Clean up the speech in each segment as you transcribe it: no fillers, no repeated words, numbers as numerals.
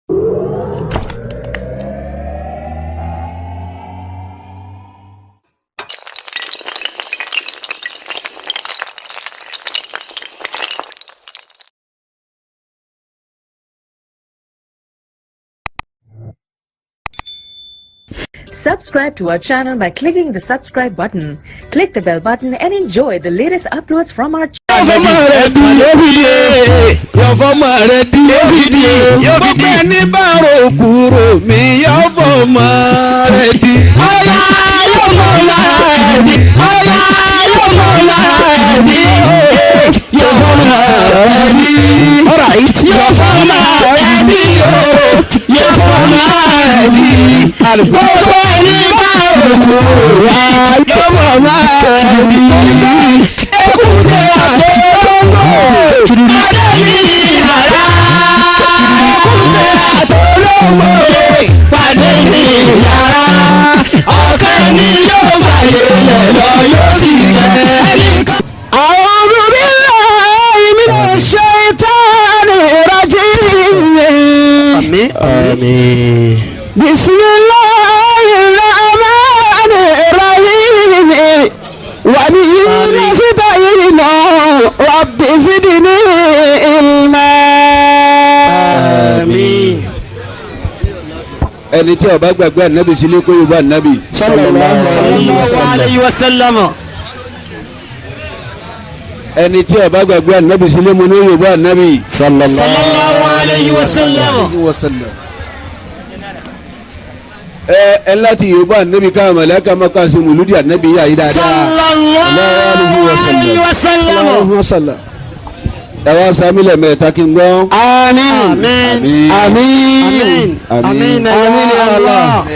Subscribe to our channel by clicking the subscribe button. Click the bell button and enjoy the latest uploads from our channel. ẹni tí ó bá gbàgbé ànábì sílé kó yorùbá ànábì sallallahu alayhi wa sallam. ẹni tí ó bá gbàgbé ànábì sílé mo ní yorùbá ànábì sallallahu alayhi wa sallam. ẹ láti yorùbá ànábì káwọn mọ̀lẹ́kà máa kàn sí mùlúdì ànábì yá yìí dáadáa sallallahu alayhi wa sallam. ẹ wá sàmìlẹ̀ mẹ́ta kí n gbọ́. àmín àmín àmín àmín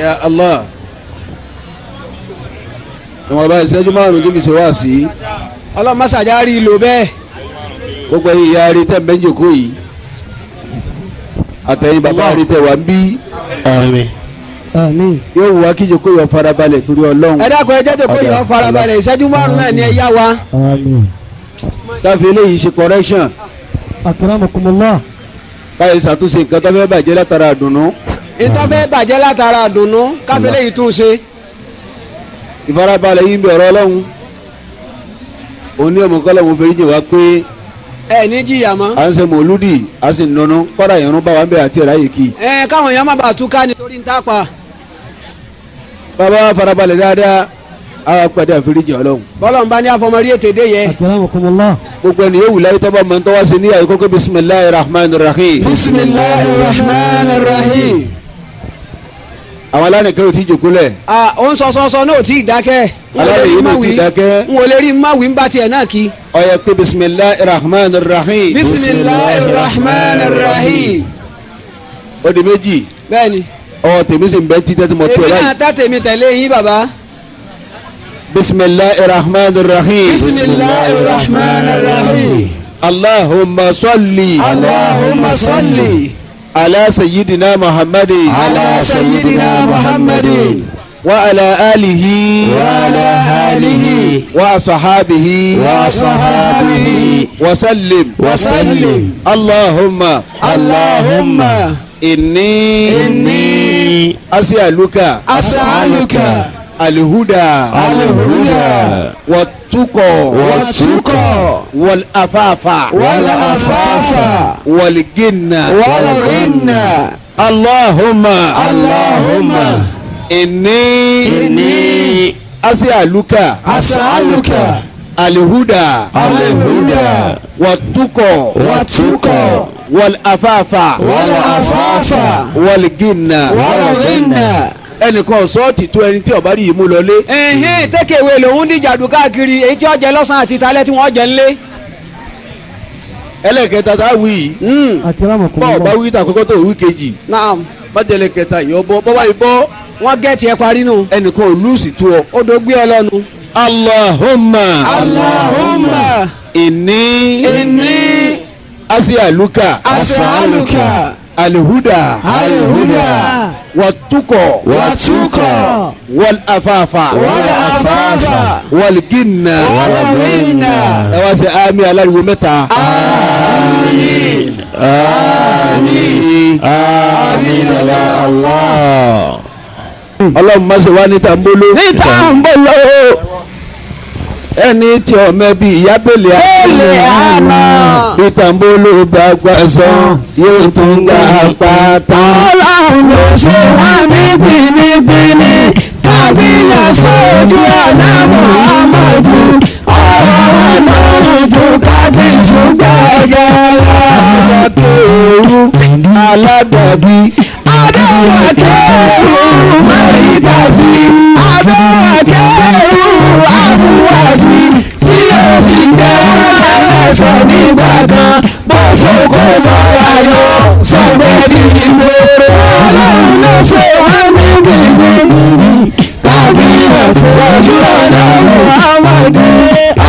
ya Allah. ìwọ̀n bá ìṣẹ́jú márùn-ún tó fi ṣe wá sí. ọlọ́mọṣàjà rí i lò bẹ́ẹ̀. gbogbo yìí ya rí tẹ́ ń bẹ́ ń jòkó yìí. àtẹ̀yìn bàbá rí tẹ́ wà ń bí. àmín. yóò wá kí jòkó yọ farabalẹ̀ torí Ọlọ́run. ẹ dákun ẹ jẹ́ jòkó yọ farabalẹ̀ ìṣẹ́jú márùn-ún náà ni ẹ yá wa. káfí eléyìí ṣe correction. akramakumullah. káyọ̀ ṣàtúnṣe nǹkan tó fẹ́ bàjẹ́ látara àdùnnú. ìtọ́ fẹ́ bàjẹ́ látara àdùnnú káfí eléyìí tún ṣe. ìfarabalẹ̀ yìí ń bẹ ọ̀rọ̀ Ọlọ́run. òní ọmọkọ́lọ́ mo fẹ́rí jẹ wá pé. ẹ ní jìyà mọ́. à ń ṣe mọ̀lúdì a sì ń nọnú kọ́ra ìrún bá wa ń bẹ àti ẹ̀ráyè kì. káwọn èèyàn má bàa túká nítorí ń tápa. bàbá wa farabalẹ̀ dáadáa a pàdé àforíjì Ọlọ́run. bọ́lọ̀ ń bá ní àfọmọ́rí ètè dé yẹ. Akramakumullah. gbogbo ẹni yóò wù láyé tọ́ba mọ̀ ń tọ́wá sí ní àyíkọ́kọ́ bisimilahi rahman rahim. bisimilahi rahman rahim. àwọn alánìkẹ́ ò tí ì jòkó lẹ̀. ó ń sọsọsọ náà ò tí ì dákẹ́. alárèyé náà ò tí ì dákẹ́. n ò lè rí má wí ń bá tiẹ̀ náà kí. ó yẹ pé bisimilahi rahman rahim. bisimilahi rahman rahim. ó di méjì. bẹ́ẹ̀ni. ọwọ́ tèmi sì ń bẹ́ títẹ́ tí mo tó èmi láyé. náà tá tèmi tẹ̀lé yín bàbá. bisimilahi rahman rahim. bisimilahi rahman rahim. allahumma salli. allahumma salli. ala sayyidina muhammadin. ala sayyidina muhammadin. wa ala alihi. wa ala alihi. wa ashabihi. wa sahabihi. wa sallim. wa sallim. allahumma. allahumma. inni as'aluka. as'aluka. الهدى والتقى والعفاف والغنى اللهم إني أسألك الهدى والتقى والعفاف والغنى ẹnìkan sọ́ọ̀tì tó ẹni tí ọba rí yìí mú lọlé. tẹ́kẹ̀wé lòun dìjàdù káàkiri èyí tí ó jẹ lọ́sàn-án àti talẹ́ tí wọ́n jẹ ńlé. ẹlẹ́kẹta tá a wí yìí. bọ́ọ̀ bá wí tà kọ́kọ́ tó wí kejì. májèlé kẹta yìí ọ bọ́ bọ́bá yìí bọ́. wọ́n gẹ̀ẹ́tì ẹ parí nù. ẹnìkan ò lùsì tó ọ. ó do gbé ọ lọ́nu. Allahumma inni as'aluka الهدى والتقى والعفاف والغنى ẹ wá ṣe àmín aláriwo mẹ́ta. àmín. àmín ya Allah. ọlọ́run má ṣe wá ní tàǹbóló. ní tàǹbóló. ẹni tí ọmọ ẹbí ìyábẹ̀lẹ̀ àná. bí tàǹbóló bá gbà sán yóò tún gbà pátá. ọlọ́run ló ṣe wá ní gbinigbini tàbí yasọ́jú ọ̀nà Muhammadu ọ̀rọ̀ ọlọ́run ju kábíyèsí gbẹ̀gẹ̀ lọ. akéwù aládàbí. adéwàkéwù mẹ́rìndàsí adéwàkéwù àbúwájí tí ó sì gbẹ́ ẹlẹ́sẹ̀ nígbà kan bó ṣokò lọ́ra yọ sọ̀gbẹ́dì ìgboro. ọlọ́run ló ṣe wá ní gbìngbìn kábíyèsí sọ́jú ọ̀nà Muhammadu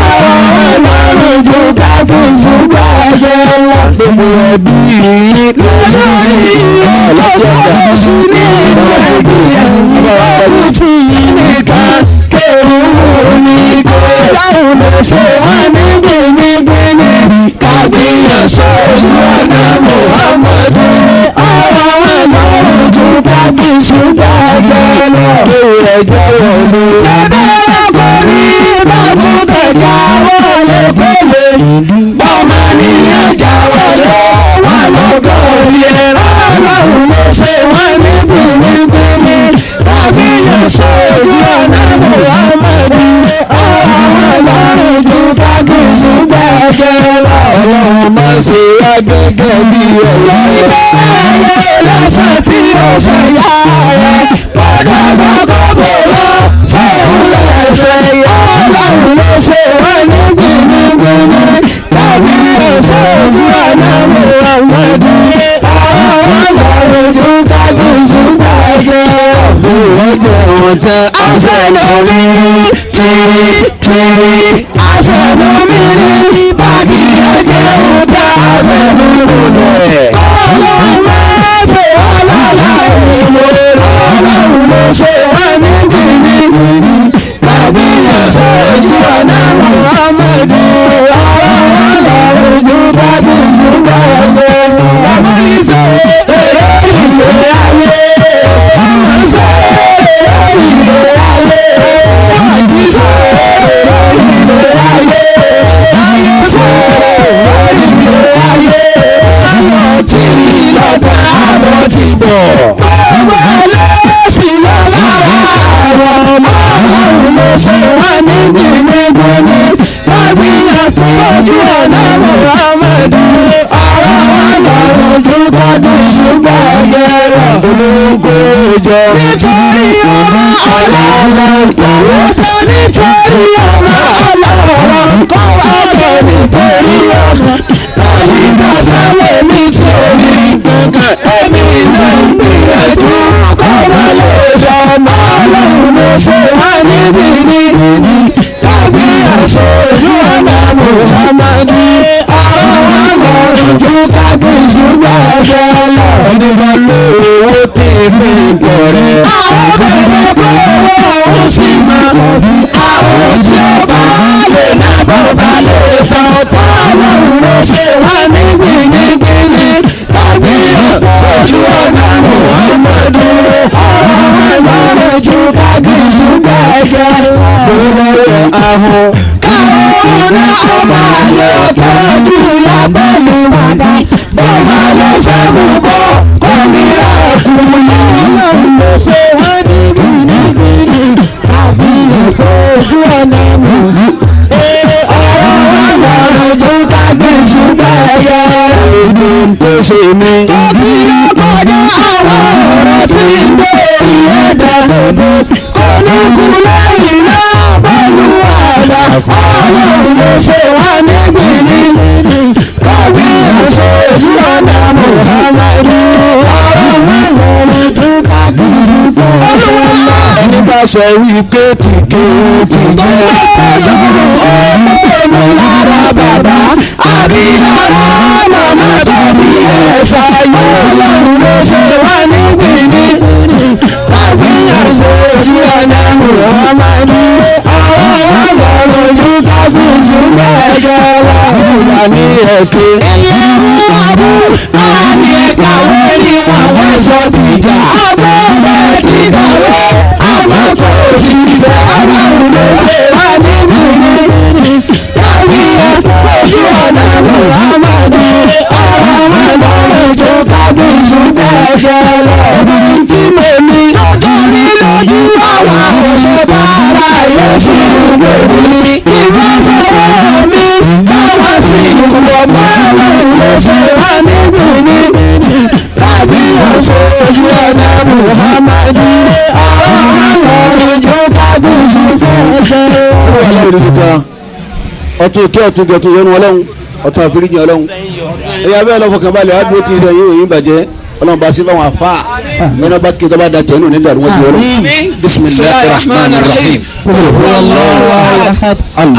ọ̀rọ̀ ọlọ́run ju kábíyèsí gbẹ̀gẹ̀ lọ. gbogbo ẹbí lórí ọlọ́sọ̀rọ̀ sí ní ìlú ẹbí ọdún tí nìkan kéwù ní kó dáhùn ló ṣe wá ní gbìngbìngbìngbì kábíyèsí ojú ọ̀nà Muhammadu ọ̀rọ̀ ọlọ́run ju kábíyèsí gbẹ̀gẹ̀ lọ. kéwù ẹ̀jẹ̀ wọlé. sẹ́dẹ̀ ọkùnrin bàbá tẹ̀jà wọlé kólé bọ́mọ nìyẹn jà wọlé wọn lọ́gọ́ òye ọlọ́run ló ṣe wọ́n ní gbìngbìngbìngbì kábíyèsí ojú ọ̀nà Muhammadu ọ̀rọ̀ ọlọ́run ju kábíyèsí gbẹ̀gẹ̀ lọ. ọlọ́run má ṣe wá gẹ́gẹ́ bí ọ̀la ìbéèrè lọ́sàn tí ó ṣe yá rẹ̀ gbọ́dọ̀ gbọ́dọ̀ bò lọ sóhun lẹ́sẹ̀ ọlọ́run ló ṣe wọ́n ní gbìngbìngbìngbì kábíyèsí ojú ọ̀nà Muhammadu ọ̀rọ̀ ọlọ́run ju kábíyèsí gbẹ̀gẹ̀ lọ. ìwọ́jọ́ wọn tán. àṣẹlómi kiri àṣẹlómi rí bàbí ẹ̀jẹ̀ òkè àbẹ̀lúrú lẹ̀. ọlọ́run máa ṣe ọlọ́lá ìlú ọlọ́run ló ṣe wá ní gbìngbìngbì kábíyèsí ojú ọ̀nà Muhammadu ọlọ́run ju kábíyèsí gbẹ̀gẹ̀ lọ. ọmọ ní sọ èrè ìlú ayé ọmọ sọ èrè ìlú ayé ọmọ sọ èrè ìlú ayé ayé sọ èrè ìlú ayé àwọn tí lọ́dọ̀ àwọn ti bọ̀. gbogbo ẹlẹ́sìn lọ́la àwọn ọmọ ọlọ́run ló ṣe wá ní gbìngbìngbìngbì kábíyèsí sójú ọ̀nà Muhammadu ọ̀rọ̀ ọlọ́run ju kábíyèsí gbẹ̀gẹ̀ lọ. olóńgbò jọ. nítorí ọmọ ọlọ́run kọ̀wé nítorí ọmọ ọlọ́run kọ̀wé bẹ̀ nítorí ọmọ tàbíkàsálẹ̀ nítorí gbẹ̀gẹ̀ èmi ló ń gbìyànjú kọ́mọ lè dánmọ́ ọlọ́run ló ṣe wá níbi níbi kábíyèsí ojú ọ̀nà Muhammadu ọ̀rọ̀ ọlọ́run ju kábíyèsí gbẹ̀gẹ̀ lọ. onígbà lówó tí fi ń bọ̀ rẹ̀. àwọn bẹ̀rẹ̀ kó owó sí máa àwọn tí ó bá lè ná bó bá lè tán tọ́lọ́run ló ṣe wá ní gbìngbìngbìngbì kábíyèsí ojú ọ̀nà Muhammadu ọ̀rọ̀ ọlọ́run ju kábíyèsí gbẹ̀gẹ̀ lówó ahọ́n. káwọn náà ọmọ àlè tọ́jú lábẹ́lú bàbá bọ́mọ ló fẹ́ mú kó kó ní ẹ̀kú ọlọ́run ló ṣe wá ní gbìngbìngbìngbì kábíyèsí ojú ọ̀nà Muhammadu ọ̀rọ̀ ọlọ́run ju kábíyèsí gbẹ̀gẹ̀ èdè tó ṣe mí. tó ti rí kọjá àwọn ọ̀rọ̀ tí ń gbé ìyẹ́dà lòdì kò ní kú lẹ́yìn náà pẹ̀lú àdá ọlọ́run ló ṣe wá ní gbìngbìngbì kábíyèsí ojú ọ̀nà Muhammadu ọ̀rọ̀ ọlọ́run ju kábíyèsí gbẹ̀gẹ̀ lọ. ẹni bá sọ wípé tìkéwù ti jẹ́. ọjọ́rú ọmọ lára bàbá àbí lára màmá tó bí ẹ̀sà yóò lọ́run ló ṣe wá ní gbìngbìngbì kábíyèsí ojú ọ̀nà Muhammadu ọ̀rọ̀ ọlọ́run ju kábíyèsí gbẹ̀gẹ̀ lọ. ìyá ní ẹ̀kẹ́. ẹ̀yẹ́ ń wà bú àní ẹ̀kẹ́. ẹ̀jẹ̀ tí mo ní lọ́jọ́ rí lójú àwọn òṣèlú ara yóò fi gbòòrò ìwé fọwọ́ mi káwọn sì wọ̀ mọ́lẹ̀ ló ṣe wá níbi mi tàbí oṣooṣù ọ̀nà Muhammadu ọ̀rọ̀ ìjọ kábíyèsí. ọtún kí ọtún gẹ tó yẹnu Ọlọ́run ọtún àforíjì Ọlọ́run ẹyà bẹ́ẹ̀ lọ́fọ̀ kan balẹ̀ àdúró tí ìṣẹ̀yìn òyìn bàjẹ́ Ọlọ́run bá sí fáwọn afá mẹ́rin bá kí tọ́ba dàtẹ̀ ẹnu nígbà wọn di Ọlọ́run bisimilahi rahman rahim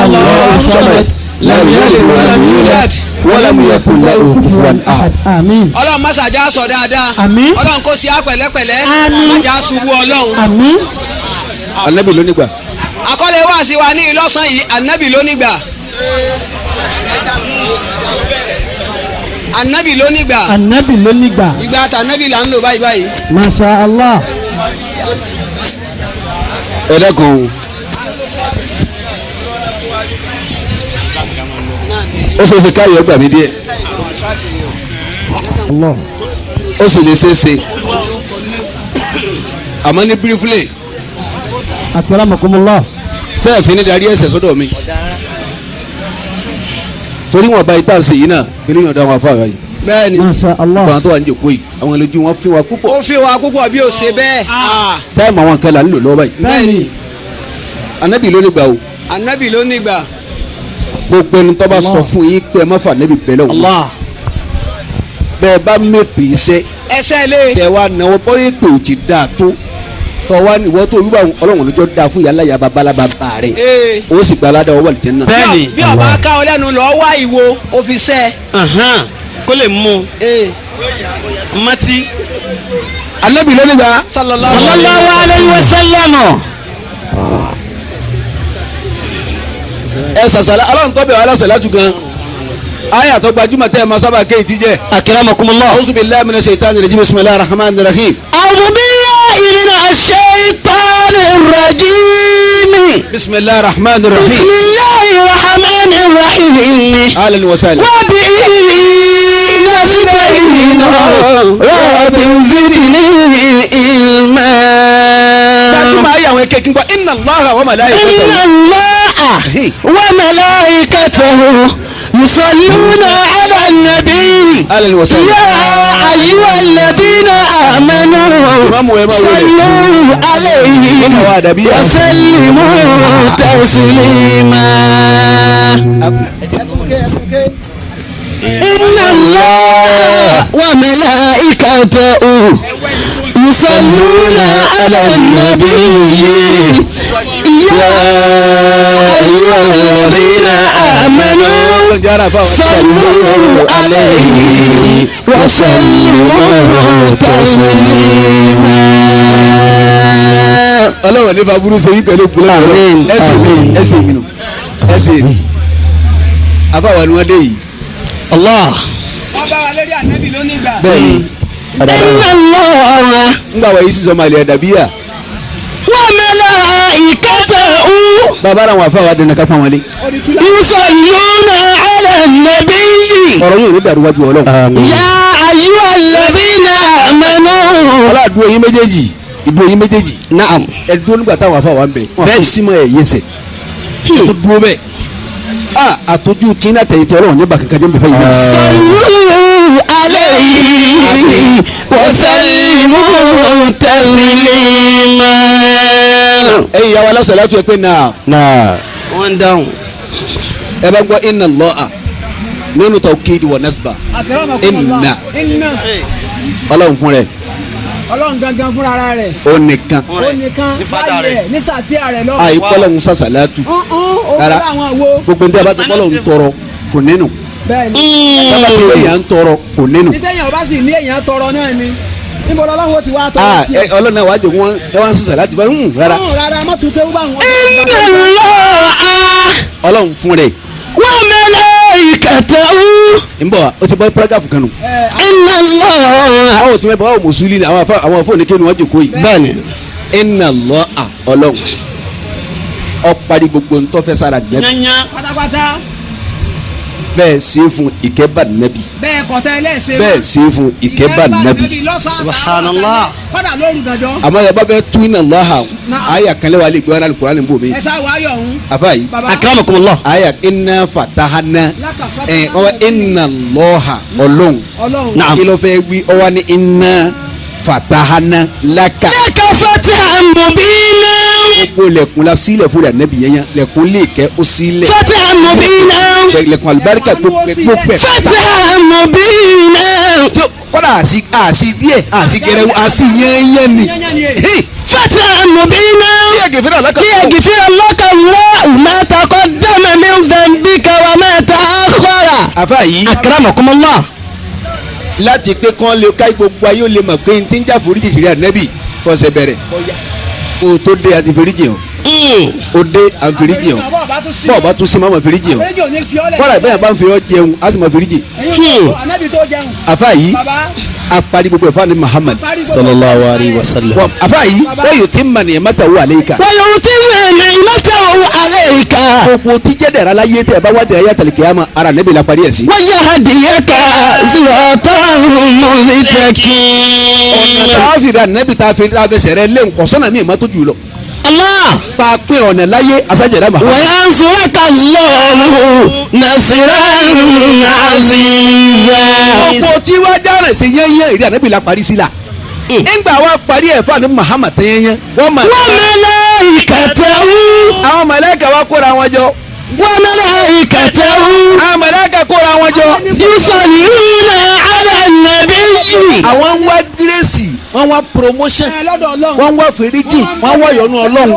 Allahu samad lam yalid walam yulad walam yakun lahu kufuwan ahad. Ọlọ́run masajá sọ dáadáa Ọlọ́run kò sí apẹ̀lẹ́pẹ̀lẹ́ májà ṣubú Ọlọ́run. Ànábì ló nígbà. Àkọlé wá sí wa ní ìlọ́sàn yìí Ànábì ló nígbà. Ànábì ló nígbà. Ànábì ló nígbà. Ìgbà àtànábì là ń lò báyìí báyìí. Masha Allah. ẹlẹ́kùn ó ṣe é ṣe káyọ̀ gbà mí díẹ̀ ó sì lè ṣe é ṣe àmọ́ ní bírífìlì Akramakumullah. tẹ́ẹ̀ fi ní darí ẹ̀sẹ̀ sọ́dọ̀ mi torí wọn bá ìta ṣe yìí náà kí ni yàn dá wọn afáàrà yìí. Bẹ́ẹ̀ni. Masha Allah. àwọn tó wà ní jòkó yìí àwọn ìlójú wọn fi wa púpọ̀. Ó fi wa púpọ̀ bí ó ṣe bẹ́ẹ̀. táìmù àwọn kan là ń lò lọ́wọ́ báyìí. Bẹ́ẹ̀ni. Ànábì ló nígbà o. Ànábì ló nígbà. gbogbo ẹni tó bá sọ fún yín pé ẹ má fà Ànábì bẹ́ẹ̀ lọ́wọ́. bẹ́ẹ̀ bá mẹ́pẹ́ iṣẹ́. Ẹsẹ̀ lé. tẹ wa náwó bọ́yé pé ò ti dáa tó tọ́ wa ní ìwọ́ tó wíwá Ọlọ́run lójó dáa fún yàrá yàrá babalaba bá rẹ̀ ó sì gba aládàá ọwọ́ àlùjẹ́ náà. Bẹ́ẹ̀ni. Bí ọba ká ọ lẹ́nu lọ wá ìwo ó fi sẹ́. kó lè mú mati. Ànábì ló nígbà. Sallallahu alayhi wa sallam. ẹ sàṣàlá Ọlọ́run tó bẹ̀ wá lásẹ̀ látú gan. aya tó gbajúmọ̀ tẹ́ ẹ máa sábà kéètì jẹ́. akramakumullah. a'udhu billahi minash shaitani rajim bismillahir rahmanir rahim. a'udhu billahi minash shaitanir rajim. bismillahir rahmanir rahim. bismillahir rahmanir rahim. ahlan wa sahlan. wa bihi nasta'inu rabbi zidni ilma. gbajúmọ̀ ayé àwọn ẹ̀kẹ́ kí n gbọ́ inna Allaha wa malaikatahu. inna Allaha wa malaikatahu yusalluna ala an-nabi. ahlan wa sahlan. يا أيها الذين آمنوا صلوا عليه وسلموا تسليما. إن الله وملائكته يصلون على النبي يا أيها الذين آمنوا صلوا عليه وسلموا تسليما. Ọlọ́run ní faburú ṣe yí pẹ̀lú gbọ́dọ̀ ẹsẹ̀ mi nù ẹsẹ̀ mi afáwa ni wọ́n dé yìí. Allah. Wọ́n bá wa lórí Ànábì ló nígbà. bẹ́ẹ̀ni Inna Allah ngbà wọ̀ yìí sísọ màlẹ̀ ẹ̀dàbíyà. wa malaikatahu bàbá ara wọn afáwa dènà kápá wọn lé. yusalluna ala an-nabi. ọ̀rọ̀ yóò ní dàrú wájú Ọlọ́run. ya ayyuhal ladhina amanu. ọlọ́dún oyin méjèèjì ìdú oyin méjèèjì. Naam. ẹ̀dùn nígbà táwọn afáwa ń bẹ̀. bẹ́ẹ̀ ni símọ̀ ẹ̀ yẹsẹ̀. tó dúró bẹ́ẹ̀. àtọ́jú tí iná tẹ̀yìn tẹ̀ Ọlọ́run nígbà kankan jẹ́ nbẹ̀ fẹ́ yìí. sallu alayhi wa sallimu taslima. ẹ̀yin ìyá wa lásán látú ẹ pé náà. wọ́n dáhùn. ẹ bá gbọ́ inna Allaha nínú tawkid wa nasba. Inna. Ọlọ́run fún rẹ̀. Ọlọ́run gangan fúnra ara rẹ̀. ó nìkan. Ó nìkan láyé rẹ̀ ní sàtìyà rẹ̀ lọ́wọ́. àìkọ́lọ́hún sàṣàlátù. Ó rárá kọ́ àwọn wo. gbogbo ní abá ti kọ́lọ́hún tọrọ kò nínú. Bẹ́ẹ̀ni. bàbá tí èèyàn ń tọrọ kò nínú. Títẹ̀yìn ọba sì ní èèyàn tọrọ náà ni. Níbo lọ́lọ́run ó ti wá tọrọ tiẹ̀. Ọlọ́run náà wàá jẹ wọn ẹ wá ń sàṣàlátù bá rárá. Rárá má tún kéwú bá wọn. inna Allaha Ọlọ́run fún rẹ̀. wa malaikatahu. ń bọ̀ o ti bọ́ paragraph kanu. inna Allaha. àwọn tí wọ́n bọ̀ àwọn mùsùlùmí ni àwọn fóònù kí ni wọ́n jòkó yìí. bẹ́ẹ̀ni. inna Allaha Ọlọ́run ó parí gbogbo ntọ́fẹ́ sára nẹ́bí. yányá. Pátápátá. bẹ́ẹ̀ sí fún ìkẹ́bà nẹ́bì. bẹ́ẹ̀ kọ̀tà ẹlẹ́sẹ̀. bẹ́ẹ̀ sí fún ìkẹ́bà nẹ́bì. subhanallah. kọ́dà lóru gàjọ́. àmọ́ ẹ bá fẹ́ tún iná lọ́hà àyà kan lẹ́wà lè gbé wọn alukóra ní bò mí. ẹ sá wàá yọ̀ ọ̀hún. àfa yìí akramakumullah. àyà iná fatahana ọwọ́ iná lọ́hà ọlọ́run Naam. kí ló fẹ́ wí ọwọ́ ní iná fatahana laka. laka fatihan mubina. gbogbo lẹ̀kùn la sílẹ̀ fún ànábì yẹn lẹ̀kùn lè kẹ́ ó sílẹ̀. fatihan mubina. lẹ̀kùn alibarika gbogbo ẹ̀. fatihan mubina. kọ́dà àṣì díẹ̀ àṣì gẹrẹ àṣì yẹ́nyẹ́ ni. fatihan mubina. liyagfira laka Allahu ma taqaddama min dhanbika wa ma ta'akhkhara. àfa yìí akramakumullah. láti pé kán lè ká gbogbo ayé ó lè mọ̀ pé n ti ń jà foríjì ìṣẹ̀lẹ̀ ànábì fọ́sẹ̀ bẹ̀rẹ̀ kó o tó dé àti foríjì hàn o dé àti foríjì hàn bọ́ọ̀ bá tún sí máa ma foríjì hàn kọ́ra ìbẹ́yà bá ń fi ọ́ jẹun á sì máa foríjì. àfa yìí a parí gbogbo ẹ̀fọ́ ní Muhammad sallallahu alayhi wa sallam. àfa yìí wọ́n yóò ti mà ní ẹ̀mẹ́ta wò alayka. wa yutimmu ni'matahu alayka. gbogbo tíjẹ́ dẹ̀ra la yé tẹ̀ bá wá dẹ̀ra yàtọ̀ kìyàmà ara nẹ́bí la parí ẹ̀ sí. wa yahdiyaka siratan mustaqim. ọ̀nà tá a fi ra nẹ́bí tá a fi fẹsẹ̀ rẹ lé nkọ̀sọ́nà mi ìmọ̀ tó jù lọ. Allah. pa pé ọ̀nà láyé asájẹ̀dá wa Muhammad. yansuraka Allahu nasran aziza. gbogbo tí wàá járẹ̀ sí yẹ́nyẹ́ ìdí ànẹ́bí la parí sí la. ńgbà wa parí ẹ̀ fún àní Muhammad yẹ́nyẹ́ wọ́n ma. wa malaikatahu. àwọn màláíkà wa kóra wọn jọ. wa malaikatahu. àwọn màláíkà kóra wọn jọ. yusalluna ala nabiyyi. àwọn ń wá gírèsì wọ́n wá promotion wọ́n wá fèrèjì wọ́n wá yọ́nú Ọlọ́run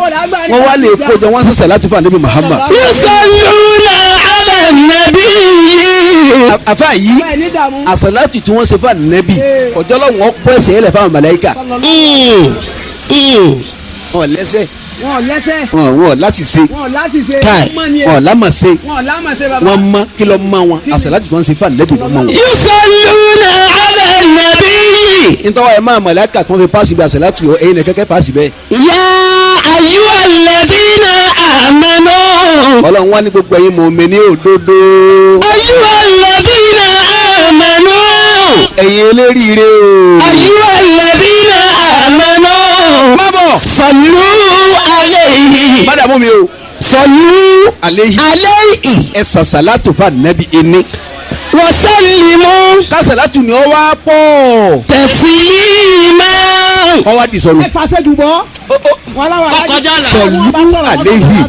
wọ́n wá lè kójọ wọ́n sẹ̀sẹ̀ láti fún ànábì Muhammad. yusalluna ala nabiyyi. àfa yìí àsàlátù tí wọ́n ṣe fún ànábì ọjọ́ lọ́wọ́ wọn pọ̀ ẹsẹ̀ ẹlẹ̀ fáwọn màláíkà wọn lẹ́sẹ̀ wọn lásìse káì wọn lámàṣe wọn mọ kí ló mọ wọn àsàlátù tí wọ́n ṣe fún ànábì ló mọ wọn. yusalluna ala nabiyyi. nítorí ẹ máa màláíkà tí wọ́n fi paasi bí àsàlátù yọ ẹ̀yin kẹ́kẹ́ paasi bẹ́ẹ̀. ya ayyuhal ladhina amanu. Ọlọ́run wá ní gbogbo ẹ̀yin mùmínì òdodo. ayyuhal ladhina amanu. ẹ̀yin eléríire o. ayyuhal ladhina amanu. má bọ̀. sallu alayhi. mádàmú mi o. sallu alayhi. ẹ sàṣàlátù fún ànábì ẹni. wa sallimu kásàlátù ni ó wá pọ̀. taslima. wọ́n wá di sọnù. ẹ fàṣẹ jù bọ́. sọlú alayhi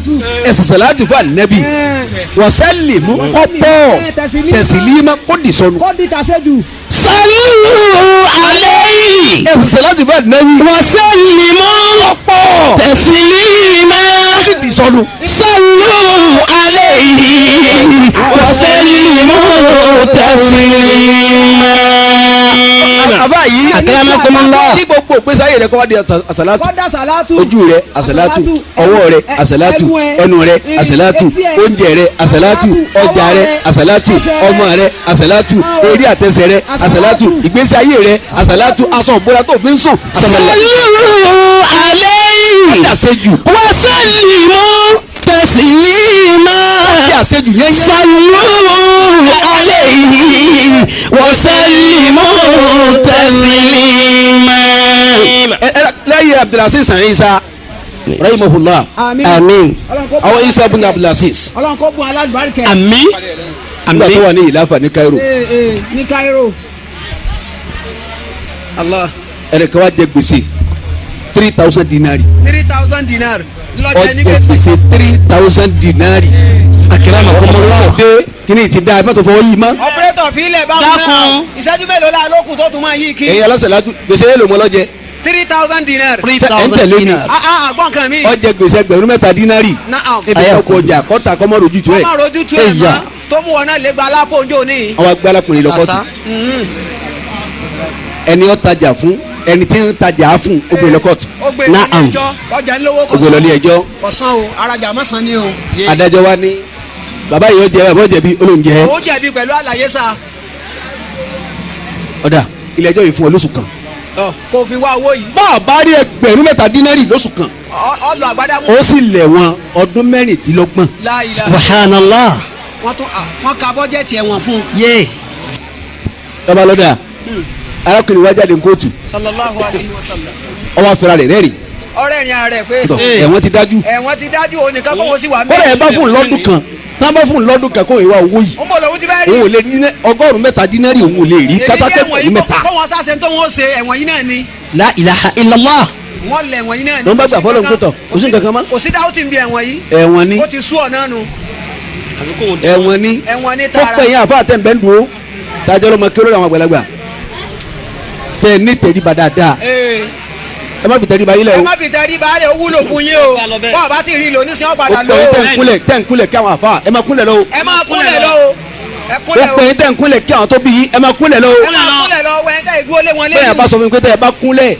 ẹ sàṣàlátù fún ànábì. wa sallimu ọ̀pọ̀ tẹ̀sílímà kó di sọnù. kó di tàṣẹ jù. sallu alayhi. ẹ sàṣàlátù fún ànábì. wa sallimu ọ̀pọ̀ taslima. sì di sọnù. sallu alayhi wa sallimu taslima. àbá yìí akramakumullah. ní gbogbo ìgbésí ayé rẹ kọ́ wá di àsàlátù. kó dà sàlátù. ojú rẹ àsàlátù ọwọ́ rẹ àsàlátù ẹnu rẹ àsàlátù oúnjẹ rẹ àsàlátù ọjà rẹ àsàlátù ọmọ rẹ àsàlátù orí àtẹsẹ̀ rẹ àsàlátù ìgbésí ayé rẹ àsàlátù aṣọ òbúra tó fi ń sùn. sallu alayhi àṣejù wa sallimu taslima. àṣejù yẹn yẹn. sallu alayhi wa sallimu taslima. lẹ́yìn Abdulaziz Isa rahimahullah àmín. àwọn Isa bin Abdulaziz Ọlọ́run kó bùn alálùbáríkẹ́. àmín. nígbà tó wà ní ìlàfà ní Cairo ní Cairo. Allah ẹnìkan wá jẹ gbèsè 3,000 dinari 3,000 dinar. ó jẹ gbèsè 3,000 dinari. akramakumullah. dé kíni ti da mọ́tò fọwọ́ yìí mọ́. ọ̀pẹ́rẹ́tọ̀ fílẹ̀ bá wọn náà ìṣẹ́jú mélòó la lókun tó tún máa yí kí. ẹ̀yin alásàlátù gbèsè yẹn ló mọ́ lọ́jẹ́. 3,000 dinar. ẹ̀ ń tẹ̀lé ni àgbọ̀n kan mi. ó jẹ gbèsè ẹgbẹ̀rún 3 dinari. Naam. níbi ọkọ̀ ọjà kọ́ta kọ́mọ́ rojú tu ẹ̀. ọmọ rojú tu ẹ̀ mọ́ tó mú wọn náà lé gba alápò ojú òní. àwọn agbárakùnrin lọ́kọ́tù ẹni ó tajà fún ẹni tí ń tajà á fún ó gbé lọ́kọ́tù. ó gbé ní ẹjọ́ ọjà ńlówó ó gbé lọ ní ẹjọ́. kọ̀sán o arajà mọ́sán ni o. adájọ́ wa ní bàbá yìí ó jẹ bàbá ó jẹ̀bi olóúnjẹ. ó jẹ̀bi pẹ̀lú àlàyé sa. ọ̀dà ilé ẹjọ́ yìí fún ọ lóṣù kan. kò fi wá owó yìí. bá a bá rí ẹgbẹ̀rún 3 dinari lóṣù kan ọlọ àgbàdàmú. ó sì lẹ̀ wọ́n ọdún 16. La ilaha. subhanallah. wọ́n ka bọ́jẹ̀tì ẹ̀wọ̀n fún. yé. lọ́ba lọ́dà arákùnrin wa jáde nkóòtù sallallahu alayhi wa sallam. ọwọ́ afẹ́ra rẹ̀ rẹ́rìn ọ̀rẹ́ ni ààrẹ pé ẹ̀wọ̀n ti dájú ẹ̀wọ̀n ti dájú onìkan kó wọ́n sì wà kọ́lá ẹ̀ bá fún lọ́dún kan tá bá fún lọ́dún kan kó ìwà owó yìí ó bọ̀ lọ́wọ́ ti bẹ́ẹ̀ rí. òun ò lè ní 100 dínárì òun ò lè rí kátàkẹ́kọ̀ọ́ ní mẹ́ta. kọ́ wọn sáṣẹ tó wọ́n ṣe ẹ̀wọ̀n yìí náà ni. la ilaha illallah. wọ́n lẹ̀ ẹ̀wọ̀n yìí náà ni. ló ń bá gbà fọlọ́ nkótọ̀ kò sí nǹkan kan mọ́. kò sí dáwọ́tì ń bí ẹ̀wọ̀n yìí. ẹ̀wọ̀n ni ó ti sú ọ̀nà nu. ẹ̀wọ̀n ni ẹ̀wọ̀n ni kó tààrà. pè yín àfa àtẹ̀mbẹ́ ń dúró tájọ́ lọ́mọ kí ó lórí àwọn àgbàlagbà tẹ̀ ní tẹ̀ríba dáadáa ẹ má fi tẹ̀ríba yín lẹ̀ ẹ o má fi tẹ̀rí baálé ó wúlò fún yín o bọ́ọ̀ bá ti rí lò nísìnyí ọ̀padà ó lò pè ó. yín tẹ̀ ń kúnlẹ̀ kí àwọn àfa ẹ má kúnlẹ̀ lọ o ẹ má kúnlẹ̀ lọ o ẹ ó kúnlẹ̀ o pè yín tẹ̀ ń kúnlẹ̀ kí àwọn tó bí yín ẹ má kúnlẹ̀ lọ o ẹ má kúnlẹ̀ lọ wẹ̀ ẹ́ tẹ́ ìdúró lé wọn lé. bẹ́ẹ̀ bá sọ fún mi pé tẹ́ ẹ bá kúnlẹ̀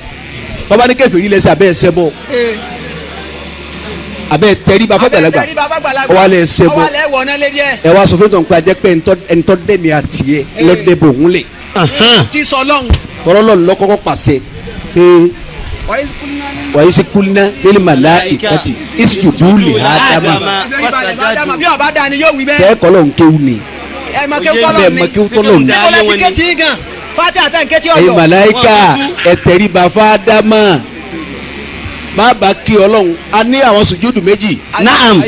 tọ́ba ní kèfèrí lẹ́sẹ̀ abẹ́ ẹsẹ̀ bọ̀ abẹ́ tẹ̀ríba fàgbàlagbà ó wà lẹ́ ẹsẹ̀ bọ̀ ẹ wá sọ fún mi tó ń pẹ́ ajẹ́ pé ẹ̀ńtọ́ dẹ́mi àtìyẹ lọ́dẹ́bọ̀ òun lè ti sọ lọ́hùn. tọ́lọ́lọ́ lọ́kọ́kọ́ pàṣẹ pé wàyí sí kulina lẹ́lẹ́ màlá ìkàtì ìsìjùdú lè ádámà bí ọba dání yóò wí bẹ́ẹ̀. sẹ́ẹ̀ kọ́lọ́ ń kéwù ni ẹ mọ kéwù tọ́lọ̀ bẹ́ẹ̀ ni mọ kéwù tọ́lọ̀ ni níbo la ti kéétì yín gan fati àtẹ̀ nkéétì ẹ̀yin ọ̀yọ́. màláìka ẹ̀tẹ̀ríba fáádámà bàbá kí ọlọ́run a ní àwọn sùjúdù méjì naam.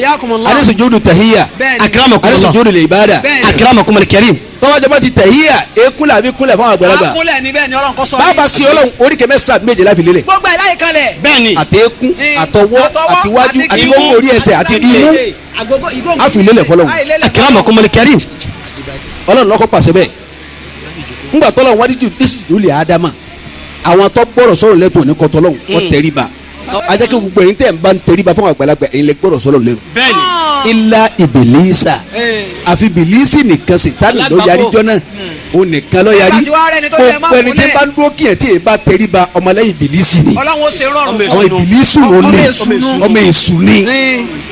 a ní sùjúdù tàhíyà a ní akramakumullah. sùjúdù lè ìbádà akramakumul karim. tọ́wọ́ jọba ti tàhíyà ekúlẹ̀ àbí kúlẹ̀ fún àwọn àgbàlagbà akúnlẹ̀ níbẹ̀ ni ọlọ́run kọ́ sọ. bàbá sí ọlọ́run oríkè mẹ́sà méje láfi lélẹ̀ gbogbo ẹ̀ láyé kalẹ̀. bẹ́ẹ̀ni. àtẹ̀kún àtọwọ́ àtiwájú àti gbogbo orí ẹsẹ̀ àti imú àfi lélẹ̀ fọlọ́run akramakumul karim. ọlọ́run lọ́kọ́ pàṣẹ bẹ́ẹ̀ ńgbà tọ́lọ́run wá díjú dísìtì lè ádámà àwọn tó gbọ́dọ̀ sọ̀rọ̀ lẹ́tọ̀ọ́ ní kọ́tọ́lọ́run wọ́n tẹríba ajẹ́ kí gbogbo ẹ̀yin tẹ̀ ń bá ń tẹríba fún àgbàlagbà ẹ̀yin lẹ gbọ́dọ̀ sọ̀rọ̀ lẹ́nu. bẹ́ẹ̀ni. ilá ìbìlísà àfi bìlísì nìkan Sítánì ló yarí jọ́nà òun nìkan ló yarí kó pẹ́ni tí bá ń dúró kíyàn tí èyí bá tẹríba ọmọlẹ́yìn bìlísì ni ọlọ́run ó ṣe rọrùn. àwọn ìbìlísù ló ní ọmọ èṣù ni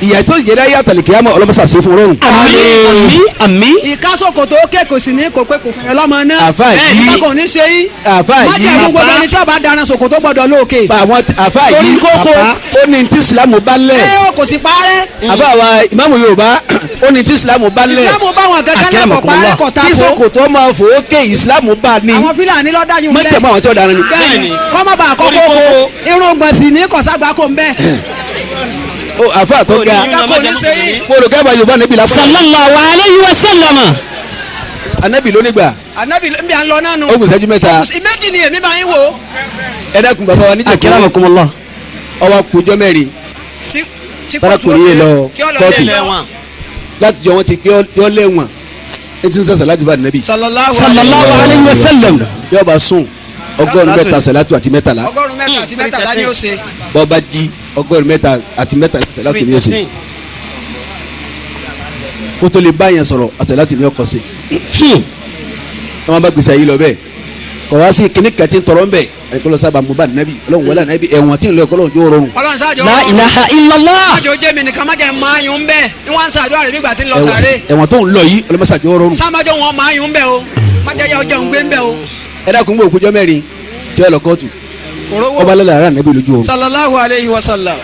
ìyà tó yẹ láyé àtàlìkìyàmọ ọlọmọsà ṣe fún rọrùn. àmín àmín. ìkásòkò tó ké kò sí ní kò pé kò fẹ́ lọ́mọ náà. àfa yìí ìkà kò ní ṣe yí. àfa má jẹ́ yìí gbogbo ẹni tí ó bá dáná sòkò tó gbọdọ̀ lóòkè. àwọn àfa Torí yìí kókó. bàbá ó ní tí Ìsìlámù bá lẹ̀ ẹ o kò sí parẹ́. àbá wa ìmáàmù Yorùbá ó ní tí Ìsìlámù bá lẹ̀ ìsìlámù bá wọn kankan lẹ́kọ̀ọ́ parẹ́ kọ̀ ta kí ko. sòkòtò máa fò ó ké Ìsìlámù bá ní àwọn fúlàní lọ́dá yìí ń bẹ́ẹ̀. mọ̀tẹ̀mọ́ àwọn tí ó dára ni. bẹ́ẹ̀ni kọ́mọ́bà àkọ́kọ́ ko irun gbọ̀nsì ní kọ̀ságbá kò ń bẹ́ẹ̀. ó àfa tó ga ìkà kò ní ṣe yí. mo rò kẹ́bà Yorùbá níbi lásán sallallahu alayhi wa sallam. Ànábì ló nígbà ànábì ń bí à ń lọ náà nù. ó kù ìṣẹ́jú mẹ́ta méjì ni èmi bá yín wò. ẹ dákun bàbá wa níjẹ̀kọ́ akramakumullah. ọwọ́ kùjọ́ mẹ́rin tí bárakùnrin yìí lọ tí ó lọ kóòtù lé wọn. láti jọ wọn ti gbé ọ lẹ́wọ̀n ẹ ti ń sọ sàlátù bá nàbì sallallahu alayhi wa sallam. yóò bá sùn ọgọ́rùn mẹ́ta sàlátù àti mẹ́tàlá ọgọ́rùn mẹ́ta àti mẹ́tàlá ni ó ṣe. bọ́ bá jí ọgọ́rùn mẹ́ta àti mẹ́tàlá sàlátù ni yóò ṣe kó tó lè bá yẹn sọ̀rọ̀ àsàlátù ni yóò kọ́ sí wọn bá gbèsè yìí lọ bẹ́ẹ̀ kọ̀ wá sí kíní kàtí ń tọrọ ń bẹ̀ ẹ̀kọ́ lọ sábà mú bá nàbì ọlọ́run wọlé nàbì ẹ̀wọ̀n tí ń lọ ẹ̀kọ́ lọ́run jó rọrùn ọlọ́run sáájọ la ilaha illallah. sáájọ jẹ́ mi nìkan má jẹ́ máa yún bẹ́ẹ̀ ni wọ́n ń sàdúrà rẹ̀ nígbà tí ń lọ sàré. ẹ̀wọ̀n tó ń lọ yìí ọlọ́mọsà jó rọrùn. sáájọ wọn máa yún bẹ́ẹ̀ o má jẹ́ yà ọjà ń gbé bẹ́ẹ̀ o. ẹ dákun gbọ́ òkújọ́ mẹ́rin tí ó lọ kóòtù ọba lọ́la ara nàbì lójú oorun sallallahu alayhi wa sallam.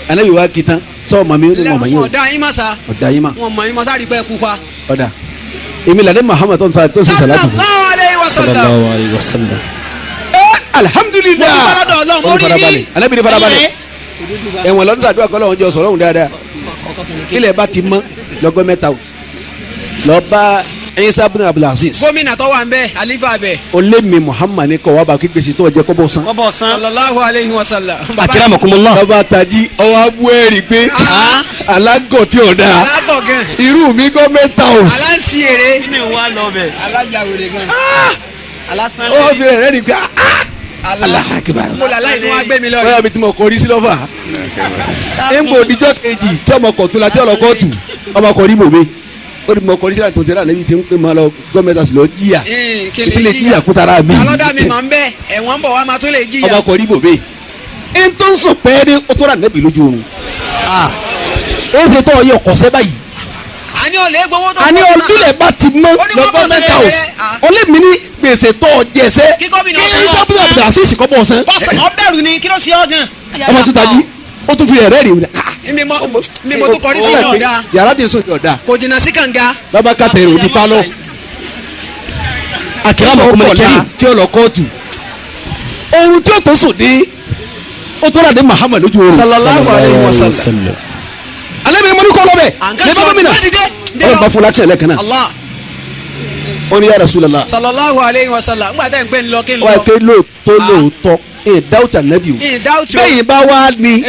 anabi wa kitan sọ ọmọ mi ó ní ọmọ yìí o ọ̀dà yín má sa ọ̀dà yìí mà wọn mọ̀ yín má sáré pẹ́ kú pa. ọ̀dà èmi làdé Muhammad tó ń ṣe sàlátù fún. sallallahu alayhi wa sallam. sallallahu alayhi wa sallam. alhamdulilayi mo ní faradọ̀ ọlọ́run mo rí bí. anabi ní farabalẹ̀ ẹ̀wọ̀n lọ́dún sàdúrà kọ́ lọ́wọ́ jọ sọ̀rọ̀ òun dáadáa ilẹ̀ bá ti mọ́ lọ́gọ́ mẹ́ta o lọ bá Isa ibn Abdulaziz gómìnà tó wà ń bẹ àlífà bẹ. olèmi Muhammad ní kọ́ wa bá kíkèsí tó jẹ́ kọ́bọ̀ san. kọ́bọ̀ san. sallallahu alayhi wa sallam. akramakumullah. bàbá tají ọwọ́ abú ẹ̀rì pé alágọ̀ tí ò dáa alágọ̀ gan. irú mi gọ́mẹ̀ntà house. aláǹsì èrè. kí ni wàá lọ bẹ̀. alájàwèrè gan. alásán ó fi rẹ̀ ní pé Allahu Akbar. mo là láì tí wọ́n á gbé mi lọ. bóyá mi ti mọ̀ kọ́ orí sí lọ́fà. ẹ̀ǹgbò òdìjọ́ kejì tí ọmọ kọ̀ tó la tí ọ̀lọ́ kọ́ọ̀tù ọmọ kọ̀ rí mòbe ó di mọ̀ kọ́ orí sí àtúntò rẹ̀ níbi tí ń pè máa lọ gọ́mẹ̀ntà sí lọ jíyà ìpínlẹ̀ jíyà kútara mi. alọ́dà mi mọ̀ ń bẹ́ ẹ̀wọ̀n ń bọ̀ wá máa tó lè jíyà. ọmọ kọ̀ rí mòbe. ẹ̀ ń tó ń sọ pẹ́ẹ́rẹ́ ó tó rà nẹ́bí lójú oorun. ó ṣe tó ọyẹ ọkọ̀ sẹ́ báyìí. àní olè gbowó tó. àní olùdílé bá ti mọ́ lọ gọ́mẹ̀ntà house olèmi ní gbèsè tó jẹsẹ́ kí gómìnà kí ọ̀sán sábúlà bùdà sí ìsìnkọ́ bọ̀ ọ̀sán. kọ́sán ọbẹ̀rù ni kí ló ṣe ọ́ gan. ọmọ tó tají ó tún fi rẹ̀ rẹ́ẹ̀rì mi mo tó kọrí sí ọ̀dà. yàrá tí sùn ọ̀dà. kò jìnnà sí kànga. bàbá kàtẹ́rì òdi pálọ̀. akramakum al-karim. tí ó lọ kóòtù. ohun tí ó tó sùn dé ó tó rà dé Muhammad lójú oorun. sallallahu alayhi wa sallam. alẹ́ mi mọ́ ní kọ́ lọ́bẹ̀. àǹkà gómìnà ọ̀rọ̀ bá fún láti ẹ̀lẹ́kan náà. Allah. ó ní ya Rasulullah. sallallahu alayhi wa sallam. ngbà tẹ́ ń pè ń lọ kí n lọ. wọ́n á ké lóòótọ́ dáútà nàbí o. dáútì o. bẹ́ẹ̀ bá wá ní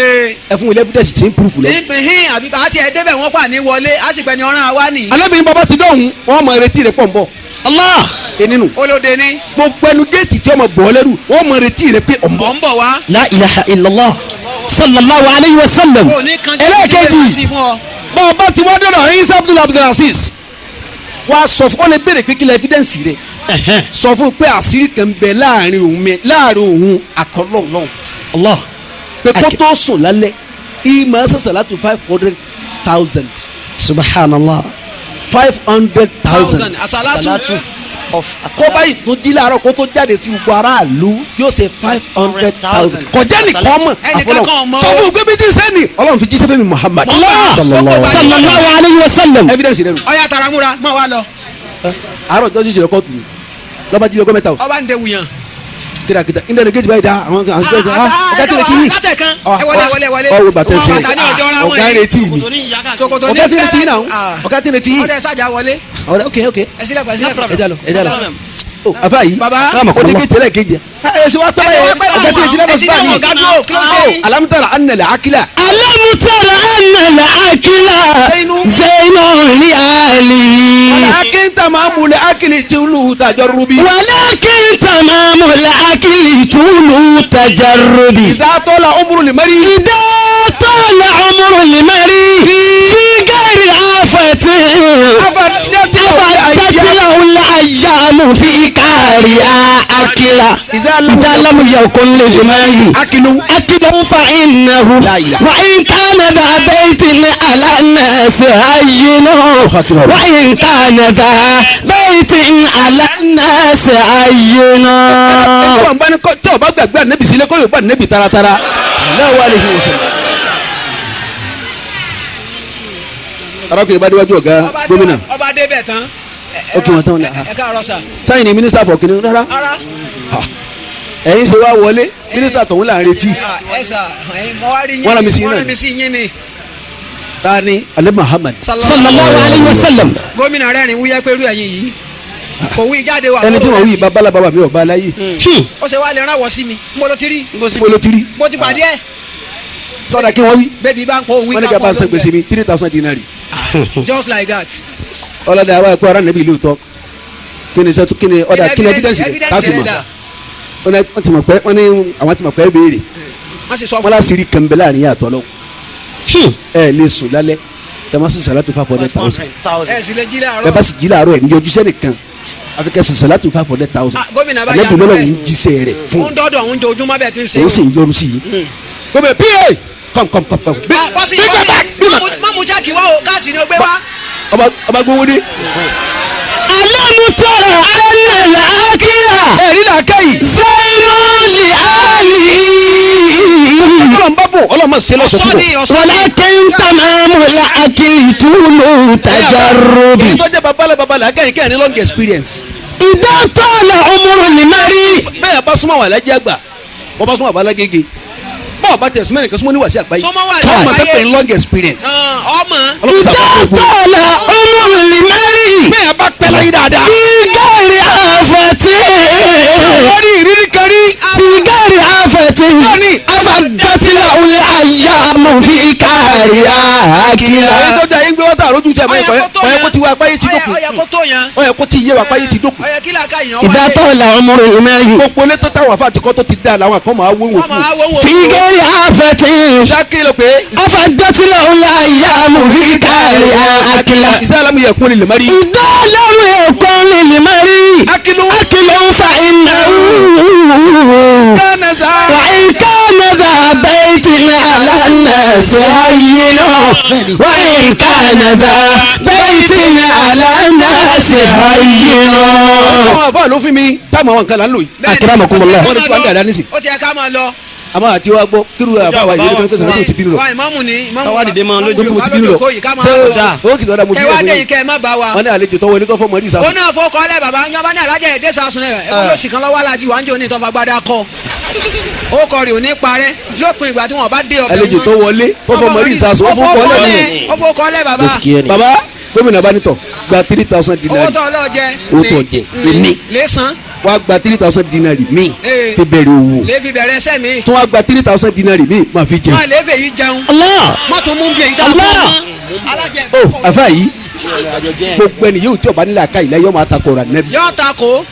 ẹ fún ilé evidence tí ń proof lọ. tí ń pè hín àbí àti ẹ̀ débẹ̀ wọ́n pa ní wọlé a sì pẹ́ ni ọ̀ràn àwa nì. alábìrin bàbá ti dọ̀hún wọ́n mọ retí rẹ̀ pọ̀ ń bọ̀. Allah. nínú. olóde ní. gbogbo ẹnu géètì tí ọmọ bọ̀ lẹ́rù wọ́n mọ retí rẹ̀ pé ọ̀ ń bọ̀. ọ̀ ń bọ̀ wá. la ilaha illallah sallallahu alayhi wa sallam. kò ní kan ẹlẹ́ẹ̀kejì bàbá tí wọ́n dọ̀dọ̀ Isa Abdulaziz wá sọ fún ọ lè béèrè pé kí lẹ evidence rẹ̀ sọ fún pé àṣírí kan bẹ láàrin òun àtọlọ́ọ̀lọ́ọ̀ Allah. pé kó tó sùn lálẹ́ ìmọ̀ ẹ̀sẹ̀ láti 500,000 subhanallah. 500,000 asalatu of kó báyìí tó jí láàárọ̀ kó tó jáde sí gbogbo aráàlú yóò ṣe 500,000 kọjá nìkan mọ̀ ẹnìkan kan mọ̀ sọ fún gbé bí tí sẹ́ni ọlọ́run fi jíṣẹ́ fẹ́mi Muhammad sallallahu alayhi wa sallam. evidence rẹ nù. ọ̀ya taramura mọ̀ wá lọ. àárọ̀ jọ́jú ìṣẹ̀lẹ̀ kóòtù ni lọ́ba jíjọ gọ́mẹ̀ta o ọba ń de wuyan. kìràkìtà ìdẹ́nu géèjì báyìí dá àwọn kan àti ọ̀gá tí lè kí ni látẹ̀kan wọlé. ọwọ́ bàtẹ́ sí bàtà ní ọjọ́ ra wọn ọ̀gá retí mi sokoto ní ọ̀gá tí lè tí náà ọ̀gá tí lè tí ọdẹ sájà wọlé. ok ẹsílẹ̀ ẹja lọ afa yìí baba oníke tẹ́lẹ̀ kejì ẹ ṣe wá pẹ́lẹ́ yẹ ọ̀gá tí lè tí náà lọ sí báyìí alamutara anala akila. alamutara anala akila zainul liali. walakin tamamul akili tulu tajarrubi. walakin tamamul akili tulu tajarrubi. iza tola umru limari. iza tola umru limari. fi gari afati. afatatilahu al-ayyamu fi kari akila. iza lam yakun limari. akilu fa innahu. wa in kana da baitin ala an-nas hayyinu. wa in kana da baitin ala an-nas hayyinu. ọlọ́run bá ní kọ́ tí ọba gbàgbé ànẹ́bì sílẹ̀ kọ́ yóò gbà ànẹ́bì taratara Allahu alayhi wa sallam. arákùnrin bá déwájú ọ̀gá gómìnà. ọba débẹ̀ tán. ó kí wọn tán ní. ẹ káàárọ̀ sà. sáyìn ní mínísítà fọ̀ kìnìún rárá. ẹ̀yin ṣe wá wọlé mínísítà tọ̀hún là ń retí. ẹ sà mo wá rí yín. wọ́n rán mi sí yín náà. wọ́n rán mi sí yín ni. tani alẹ́ Muhammad. sallallahu alayhi wa sallam. gómìnà rẹ́rìn wúyẹ́ pẹ̀lú ẹ̀yin yìí kò wí jáde wà. ẹni tí wọ́n wí babalá baba mi ò bá láyé. ó ṣe wá lè rán wọ sí mi mo ló ti rí. mo ló ti rí. mo ti pàdé ẹ̀. tọ́da kí wọ́n wí. bébí bá ń kó wí wọ́n ní ká bá ń san gbèsè mi 3,000 dinari. just like that. ọlọ́dà àwọn ẹ̀kọ́ ara nàbí ìlú tọ́ kí ni sẹ́tù kí ni ọ̀dà kí ni evidence rẹ̀ káfí mọ̀ wọ́n ti mọ̀ pé wọ́n ní àwọn ti mọ̀ pé béèrè wọ́n láti rí kẹ̀mbẹ́ láàrin yàtọ̀ lọ. ẹ lè sùn lálẹ́ ẹ má sùn sàlátù 500,000. ẹ sì lè jí láàárọ̀. ẹ bá sì jí láàárọ̀ ẹ̀ ní ojú sẹ́nì kan àfi kẹ́ sùn sàlátù 500,000. gómìnà bá alẹ́ yà bí wọ́n lọ́wọ́ bẹ́ẹ̀ ń jíṣẹ́ rẹ̀ fún. ń dọ́dọ̀ ń jojúmọ́ bẹ́ẹ̀ ti ń ṣe. òun sì ń yọnu sí i. gómìnà pa come. bọ́sì má mú jákì wá o gáàsì ni ó gbé wá. ọba gbowó dé. alamutara anala akila. ẹ̀rí là káyì. zainul liali. ọlọ́run bá bò ọlọ́run máa ṣe lọ́sọ̀ tó bọ̀. walakin tamamul akili tulu tajarrubi. èyí tó jẹ́ babalẹ̀ akẹ́yìn kẹ́hìn ní long experience. idha tala umru limari. bẹ́ẹ̀ bá súnmọ́ àwọn alájẹ́ àgbà wọ́n bá súnmọ́ àwọn alágége bọ́ọ̀ bá tẹ̀ súnmọ́ ẹnìkan súnmọ́ níwáṣẹ́ àgbáyé Súnmọ́ wàásù káwọn máa àgbáyé. tẹ́pẹ́ long experience. ọmọ. idha tala umru limari. bẹ́ẹ̀ bá pẹ́ láyé dáadáa. fi gari afati. lórí ìrírí kan rí. fi gari afati. afadatila ul ayyamu fi kari akila. èyí tó jẹ́ ayé ń gbé wọ́tà àrójú tẹ̀ mọ́ ẹ̀kọ́ ọ̀yẹ́ kó ti wá apáyé ti dókun ọyẹ kó tó yan. ọ̀yẹ́ kó ti yé wa apáyé ti dókun. ọyẹ kí làákà yàn idha tala umru limari. gbogbo létò táwọn afá àtikọ́ tó ti dá làwọn kan máa wó wò wọ́n máa wọ́n wò. fi gari afati. dákì lọ pé afadatila ul ayyamu fi kari akila. ìsálámù yẹ kún lè mari. idha lam yakun limari. akilu akilu fa innahu. kánẹ́sà. وإن كان ذا بيت على الناس هين وإن كان ذا بيت على الناس هين. àwọn àbá ló fi mi táwọn àwọn nǹkan là ń lò yìí. Akramakumullah. wọ́n lè tún wá ń dàda nísì. ó ti yẹ ká máa lọ. àmọ́ àti wa gbọ́ kíru àbáwá yìí kan tẹ̀sán tó ti bínú lọ. wa ìmáàmù ni káwá dìde máa lójú tó ti bínú lọ. ó kì í tọ́da mo bí ẹ wá dé yìí kẹ́ ẹ má bá wa. wọ́n ní àlejò tó wọlé tó fọ́ mọ́rí ìsàsùn. ó náà fọ́ kọ́lẹ̀ bàbá yọba ní alájà èdè sàsùn ẹ̀ ẹ̀ ló sì kan lọ́wọ́ alájí wa ń jẹ́ onítọ́ fagbádá kọ́ ó kọ rè ò ní parẹ́ lópin ìgbà tí wọ́n bá dé ọbẹ̀ àlejò tó wọlé tó fọ́ mọ́rí ìsàsùn ó fọ́ kọ́lẹ̀ bàbá. bàbá gómìnà bá nítọ̀ gba 3,000 dinari. owó tó lọ jẹ owó tó jẹ èmi lẹ́sàn. wàá gba 3,000 dinari mi fi bẹ̀rẹ̀ owó. lè fi bẹ̀rẹ̀ ẹsẹ̀ mi. tó wàá gba 3,000 dinari mi máa fi jẹun. máa lè fèyí jẹun. Allah. mọ́tò mú bí èyí tá a fọ́ mọ́. ó àfa yìí gbogbo ẹni yóò tí ọba nílẹ̀ àká ìlẹ̀ yóò máa ta kọ̀ọ̀rọ̀ nẹ́bí. yóò ta ko.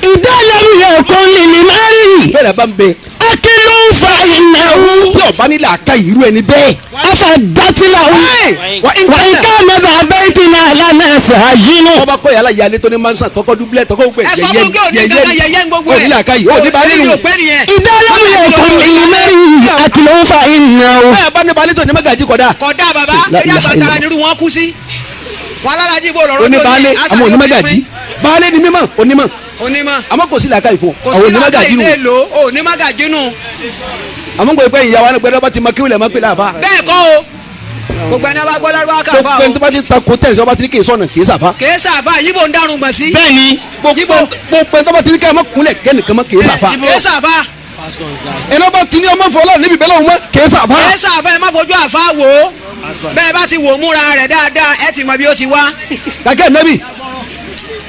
ìdálẹ́rù yẹ kó lìlì márì. bẹ́ẹ̀ bá ń bẹ. akíló ń fa ìnáwó. tí ọba nílẹ̀ àká irú ẹni bẹ́ẹ̀. afa datila wu. wa nka mẹ́ta abẹ́ntì náà lánàá ṣàyínú. ọba kọ́ yàrá yalé tó ní mansa tọkọ dúbílẹ̀ tọkọ gbẹ ẹ sọ fún kí òní kankan yẹyẹ ń gbogbo ẹ. òní làákà yìí òní bá nínú. ìdálẹ́rù yẹ kó lìlì márì. akíló ń fa ìnáwó. bẹ́ẹ̀ bá ní balẹ̀ tó ní mẹ́gàjì kọ́dà. kódà bàbá eré àgbàtà nírú wọn kú sí. wọn alájí bò lọ́rọ́ oní baálé àmọ́ oní mẹ́gàjì baálé ni mímọ́ onímọ̀ onímọ̀ àmọ́ kò sí làákà ìfọ̀ kò àwọn sí oní láti mẹ́gàjì nù. ilé lò ó ní mẹ́gàjì nù. àmọ́ gbogbo ẹ̀yìn ìyàwó anugbẹ́dọ́ bá ti mọ kíwìlẹ̀ mọ́ pé láàfà. bẹ́ẹ̀ kọ́ o gbogbo ẹni bá gbọ́ lárúbá káfá gbogbo ẹni tó bá ti ta ko tẹ̀sí ọba ti ní kì í sọ̀nà kì í sàfà. kèé sàfà yíbo ń dárun gbọ̀n sí. bẹ́ẹ̀ni. gbogbo ẹni tó bá ti ní kí ẹ má kúnlẹ̀ kẹ́nìkan mọ́ kì í sàfà. kèé sàfà. ẹni ọba ti ní ọmọ fọlọ́ níbi bẹ́ẹ̀ lọ́wọ́ mọ́ kì í sàfà. kèé sàfà ẹ má fojú àfa wò ó bẹ́ẹ̀ bá ti wò múra rẹ̀ dáadáa ẹ ti mọ bí ó ti wá. kàkẹ́ nẹ́bì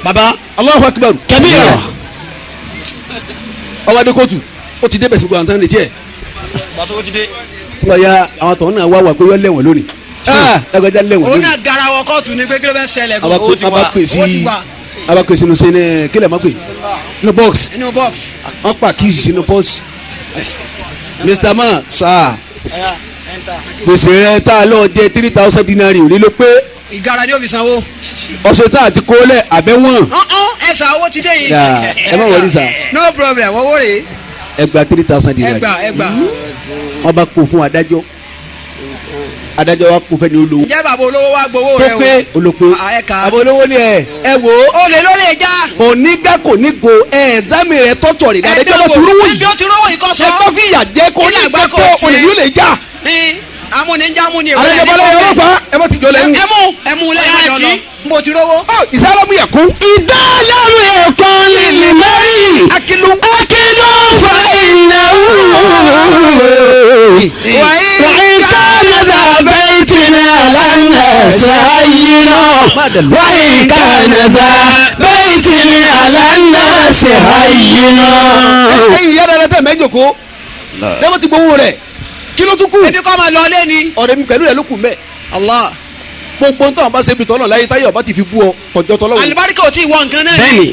baba. Allahu Akbar kabira. ọba dé kóòtù ó ti débẹ̀ sí gbogbo àwọn tán lè tiẹ̀. bàtò ó ti dé. wọ́n ya àwọn tọ̀hún náà wá wà pé yọ lẹ́wọ̀n lónìí. lágbájá lẹ́wọ̀n òun lónìí. náà garawọ kóòtù ni pé kí ló fẹ́ ṣẹlẹ̀ gan. aba pè sínú sínú kílẹ̀ má pè nínú box inú box. wọ́n pa kíyèsí sínú box. Mr. Man sáà gbèsè rẹ tá a lọ jẹ 3,000 dinari òní ló pé. ìgara ni ó fi sanwó. ọ̀sẹ̀ tá a ti kó lẹ̀ àbẹ̀wọ̀n. ẹ̀sà owó ti dé yìí. ẹ má wọlé sa. no problem owó rèé. ẹ gba 3,000 dinari. ẹgbà. wọ́n bá kó fún adájọ́ adájọ́ wa kó fẹ́ ni olówó. ǹjẹ́ bàbá olówó wa gbowó rẹ o. tó pé olóko bàbá olówó ni ẹ wò ó. olè ló lè já. kò ní gá kò ní go ẹ̀ẹ́sámì rẹ̀ tọ́tọ̀ rẹ̀ dáadáa ẹjọ́ bá ti rówó yìí. ẹjọ́ ti rówó yìí kọ́ sọ. ẹ bá fi ìyà jẹ kó ní gbẹ́kọ̀ olè yóò lè já. amúnijámú ni àlejò bá lọ́wọ́ ọlọ́pàá ẹ má ti jọ lẹ́yìn. ẹmú lẹ́yìn àjọ lọ mo ti rówó. ìsálámù yẹ kún. ìdálẹ́rù yẹ kó lìlì márì. akilu fa ìnáwó. وإن كان ذا بيتنا لنا سعينا وإن كان ذا بيتنا لنا سعينا. ẹ̀yin yàrá rẹ tẹ mẹjọ kó dẹ́gbẹ́ ti gbowó rẹ̀ kí ló tún kù. ebi kọ́ máa lọ lé ni. ọ̀rẹ́ mi pẹ̀lú rẹ̀ ló kù mẹ́. Allah. gbogbo ń tàn bá ṣe ibi tọ́lọ̀ láyé táyé ọba ti fi bú ọ kọjọ tọ́lọ́wọ́. alibarika ò tí ì wọ nǹkan náà. bẹ́ẹ̀ni.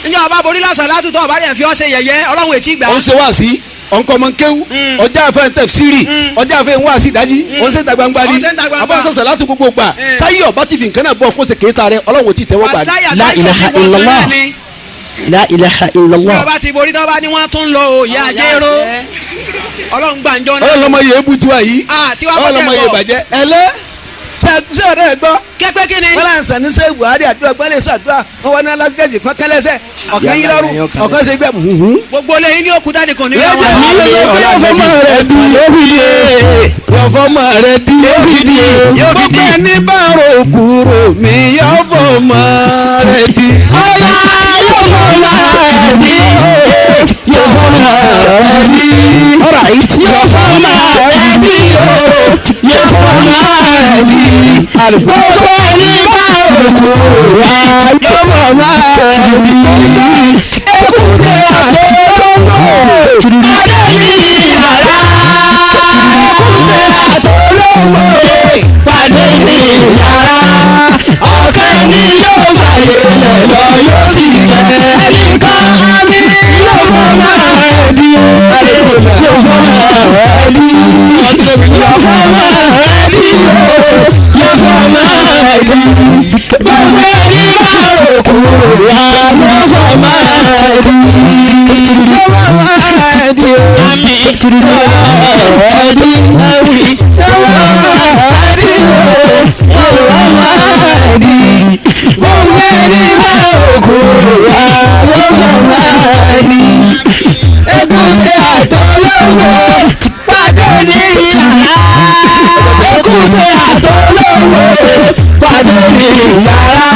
níjọ́ ọba borí lásán látúntò ọba rẹ̀ fi ọ́ ṣe yẹ̀yẹ́ ọlọ́run ètí gbà. ó ń ṣe wá sí ọ̀nkọ́ ọmọ kéwú ọjà àfẹ́ ń tẹ̀ sírì ọjà àfẹ́ ń wá sí ìdájí ó ń ṣe ń ta gbangba ni abọ́sọ̀sọ̀ láti gbogbo gbà táyé ọba ti fi nǹkan náà bọ̀ kó ṣe kéétà rẹ ọlọ́run ò tí ì tẹ́wọ́ gbà ní. La ilaha illallah. La ilaha illallah. bí ọba ti borí tọ́ba ni wọ́n tún lọ òye àjẹrò ọlọ́run gbàǹjọ́ náà. ọlọ́run ọmọ yẹ ebu tiwa yìí ọlọ́run ọmọ yẹ bàjẹ́ ẹlẹ́ ṣé ọ̀dọ́ ẹ̀ gbọ́. kẹ́pẹ́ kí ni. wọ́n là ń sàn ní sẹ́ buhari àdúrà gbọ́n lè sàdúrà wọ́n wá ní alásìkẹ́jì kan kẹ́lẹ́sẹ̀ ọ̀kan yín lọ́rùn ọ̀kan ṣe gbẹ hùhùn. gbogbo lẹ́yìn ní òkúta nìkan ní. yọ̀fọ́mọ rẹ̀ di yọ̀fọ́mọ rẹ̀ di gbogbo ẹni bá rò kúrò mi yọ̀fọ́mọ rẹ̀ di. ọ̀la yọ̀fọ́mọ rẹ̀ di yọ̀fọ́mọ rẹ̀ di yọ̀fọ́mọ rẹ̀ di yọ̀fọ́mọ rẹ̀ di gbogbo ẹni bá rò kúrò yọ̀fọ́mọ rẹ̀ di ekute àtọ́lọ́gbò adé ní yàrá ekute àtọ́lọ́gbò pàdé ní yàrá ọ̀kẹ́ ni yóò fàyè lọ yóò sì jẹ ẹnìkan mi yóò fọ́ máa di yóò fọ́ máa di yóò fọ́ máa di yóò fọ́ máa di gbogbo ẹni máa rò kúrò wá yóò fọ́ máa di yóò fọ́ máa di àmì yóò máa di àwì yóò máa di yóò máa di gbogbo ẹni máa rò kúrò wá yóò fọ́ máa di ekute àtọ́lọ́gbò èbúté àtọ́lọ́wọ́ pàdé ní yàrá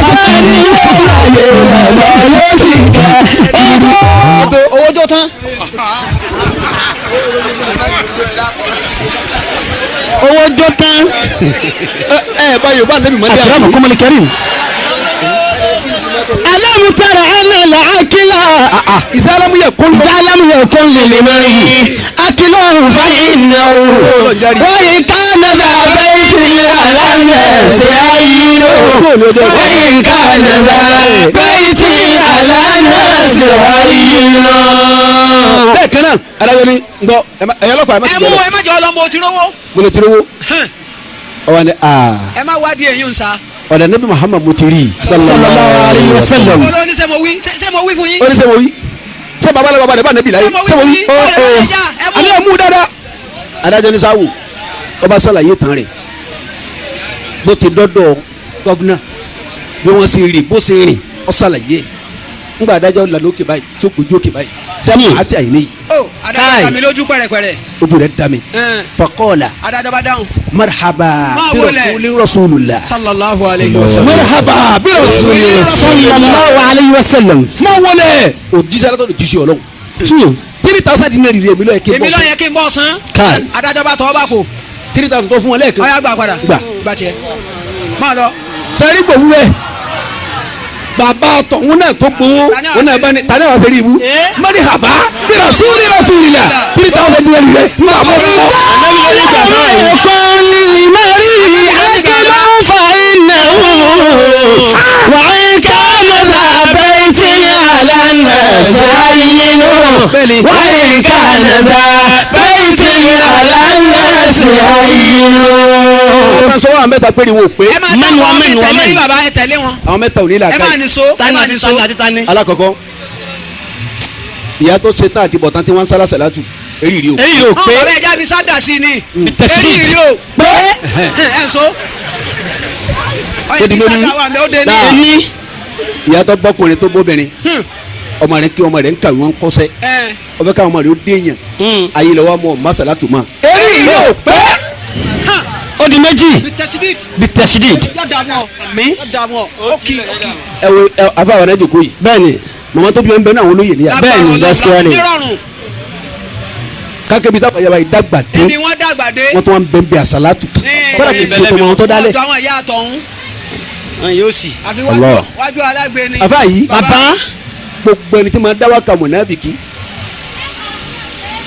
ọ̀fẹ́ ní ìwàyè lọ́lọ́ yóò sì kẹ́ owó tó tán. owó jó tán. bá yorùbá nẹ́bí mọ́lẹ́ àkàrà mọ̀ kọ́mọlì kẹrin. alámù tara ẹnà là ákílà. ìsálámù yẹ kún lèlè mẹ́rin. ákílà òǹfà iná o. wọ́n yìí ká nàzà bẹ́ẹ̀ fi àlànà ṣe àyínú. wọ́n yìí ká nàzà bẹ́ẹ̀ fi àlànà ṣe àyínú. bẹ́ẹ̀ kan náà adájọ́ ni gbọ́ ẹ̀yọ́ ọlọ́pàá ẹ má jọ ọlọmọ o ti rówó. mo lè ti rówó. ọwọ́ ni ẹ má wádìí èyí ń sa. ọ̀dà Nabi Muhammad mo ti rí i. sallallahu alayhi wa sallam. olóò ní sẹ́ mo wí fún yín. ó ní sẹ́ mo wí sẹ́ baba la baba rẹ̀ bá Nabi láyé sẹ́ mo wí. àní ẹ̀ mú dáadáa. adájọ́ ní sáwù ọba sàlàyé tán rẹ̀ bó ti dọ́dọ̀ gọ́fúnà bí wọ́n ṣe rí bó ṣe rìn ọ sàlàyé ńgbà adájọ́ lànà òkè báyìí tí ó gbójú òkè báyìí dáhùn àti àyìnlẹ́ yìí. adájọ́ dá mi lójú pẹ̀rẹ̀pẹ̀rẹ̀. ojú rẹ̀ dá mi. faqala adájọ́ bá dáhùn. marhaba bi rasulillah. sallallahu alayhi wa sallam. marhaba bi rasulillah. sallallahu alayhi wa sallam. mọ wọlé o jíṣẹ́ alátọ́ ló jíṣẹ́ ọlọ́run. 3,000 dinari rẹ̀ èmi ló yẹ kí n bọ̀. èmi ló yẹ kí n bọ̀ san. adájọ́ bá tọ́ bá kó. 3,000 tó fún wọn lẹ́ẹ̀kan. ọ̀yá gbà padà. gbà tiẹ̀. máa lọ. sẹ́rí gbòòwú rẹ̀ bàbá tọ̀hún náà tó gbowó wọn náà bá ní tani àwọn sẹ́rí ibú. mọ́ni haba bí rasulillah 3,000 dinari rẹ̀ ń bá bọ̀ fún وإن كان ذا بيت على الناس عين. ọmọ sọ wọn mẹ́ta péré wọn ò pé. ẹ máa dábọ̀ ọmọ ìtẹ̀lé ní bàbá ẹ tẹ̀lé wọn. àwọn mẹ́ta ò ní là ká ẹ máa ní so. tani. alákọ̀ọ́kọ́ ìyá tó ṣe tán àti bọ̀tán tí wọ́n ń sálá sàlátù eré rí o. èyí ò pé. ọ̀rẹ́ ẹja bí sádà sí ni. tẹ̀sí eré rí o. pé. ẹ ń so. ọ̀yẹ́ bí sádà wà mí ó dé ní. ìyá tó bọ́kùnrin tó bóbìnrin ọmọ rẹ kí ọmọ rẹ ń kàwé wọn kọsẹ̀ ọbẹ káwọn ọmọ rẹ ó déèyàn ayé lọ wà mọ masalatu ma. eré yóò pé ó di méjì bitẹsidid. ẹ wo afa àwọn ẹjọ kò yìí. bẹ́ẹ̀ni màmá tó bí wọn bẹ náà àwọn olóyè níyà. bẹ́ẹ̀ni dasukirani. kákẹ́bi táwọn yàrá yìí dàgbà dé ibi wọn dàgbà dé. wọn tó wọn bẹ ń bẹ àsálàtù kan kọ́dà kì í ṣe tọmọ wọn tó dálẹ̀. ọ̀tọ̀ àwọn ìyá àtọ̀hún. yóò sì. àfi wájú alágbe ni. afa yìí bàbá gbogbo ẹni tí ma dáwà ka mọ̀nàbìkì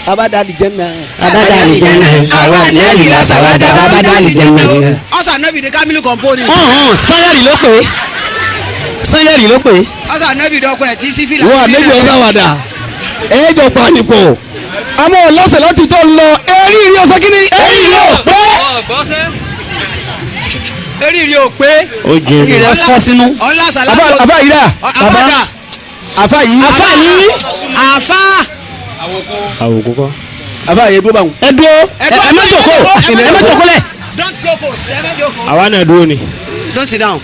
abadali jẹ́nà. abadali jẹ́nà àwa ní àlìlá sàwádà abadali jẹ́nà. ọ̀sán nẹ́bì ní Kamilu kọ̀mpónì. sanyẹ̀rì ló pé. ọ̀sán nẹ́bì dọ́kọ̀ ẹ̀ tí sí fìlà. wọ́n àlejò ọ̀sán wàdà ẹ̀ẹ́dọ̀ panipọ̀ àmọ́ ọ̀lọ́sẹ̀ láti tó lọ eré ìrì ọ̀sán kínní eré ìrì ò pé. eré ìrì ò pé. ó jẹ́ eré rẹ̀ fọ́ sínú. ọ̀nlá sàlámù. àbá yìí dà àbá àfa yìí. àfa. àwòkókó. àfa yìí dúró báwọn. ẹ dúró ẹ má jókòó lẹ̀. don't jókòó sẹ́mẹ́ jókòó. àwa náà dúró ni. don't sit down.